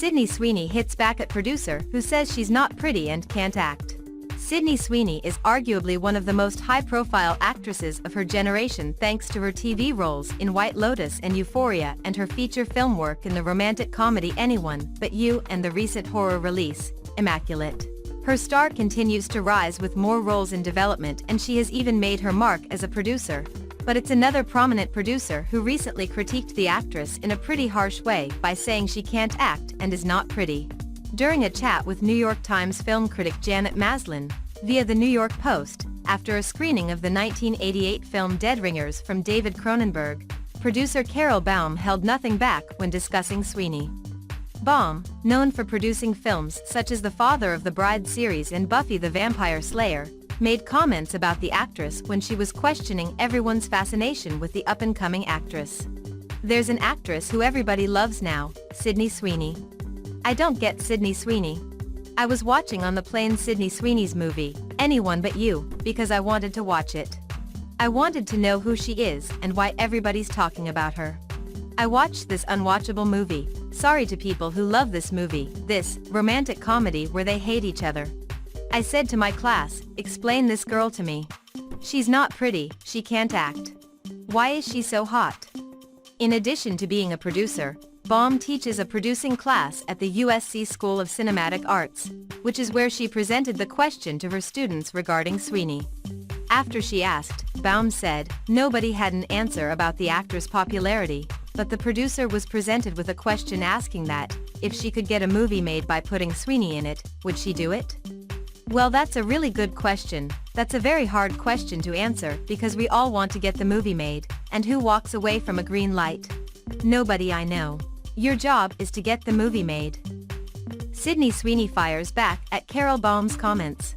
Sydney Sweeney hits back at producer who says she's not pretty and can't act. Sydney Sweeney is arguably one of the most high-profile actresses of her generation thanks to her TV roles in White Lotus and Euphoria and her feature film work in the romantic comedy Anyone But You and the recent horror release, Immaculate. Her star continues to rise with more roles in development, and she has even made her mark as a producer. But it's another prominent producer who recently critiqued the actress in a pretty harsh way by saying she can't act and is not pretty. During a chat with New York Times film critic Janet Maslin, via the New York Post, after a screening of the 1988 film Dead Ringers from David Cronenberg, producer Carol Baum held nothing back when discussing Sweeney. Baum, known for producing films such as The Father of the Bride series and Buffy the Vampire Slayer, made comments about the actress when she was questioning everyone's fascination with the up-and-coming actress. "There's an actress who everybody loves now, Sydney Sweeney. I don't get Sydney Sweeney. I was watching on the plane Sydney Sweeney's movie, Anyone But You, because I wanted to watch it. I wanted to know who she is and why everybody's talking about her. I watched this unwatchable movie. Sorry to people who love this movie, this romantic comedy where they hate each other. I said to my class, explain this girl to me. She's not pretty, she can't act. Why is she so hot?" In addition to being a producer, Baum teaches a producing class at the USC School of Cinematic Arts, which is where she presented the question to her students regarding Sweeney. After she asked, Baum said, nobody had an answer about the actor's popularity, but the producer was presented with a question asking that, if she could get a movie made by putting Sweeney in it, would she do it? Well, that's a really good question. That's a very hard question to answer because we all want to get the movie made, and who walks away from a green light? Nobody I know. Your job is to get the movie made. Sydney Sweeney fires back at Carol Baum's comments.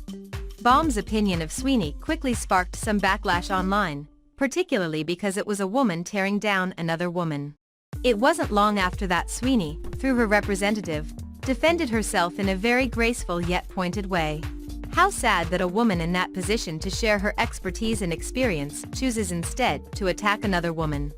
Baum's opinion of Sweeney quickly sparked some backlash online, particularly because it was a woman tearing down another woman. It wasn't long after that Sweeney, through her representative, defended herself in a very graceful yet pointed way. How sad that a woman in that position to share her expertise and experience chooses instead to attack another woman.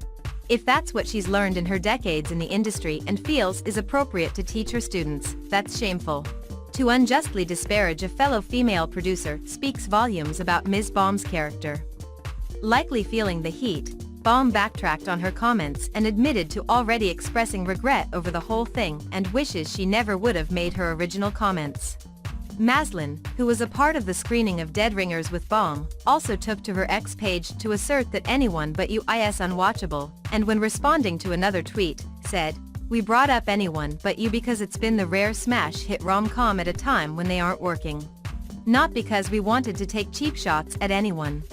If that's what she's learned in her decades in the industry and feels is appropriate to teach her students, that's shameful. To unjustly disparage a fellow female producer speaks volumes about Ms. Baum's character. Likely feeling the heat, Baum backtracked on her comments and admitted to already expressing regret over the whole thing and wishes she never would have made her original comments. Maslin, who was a part of the screening of Dead Ringers with Baum, also took to her X page to assert that Anyone But You is unwatchable, and when responding to another tweet, said, "We brought up Anyone But You because it's been the rare smash hit rom-com at a time when they aren't working. Not because we wanted to take cheap shots at anyone."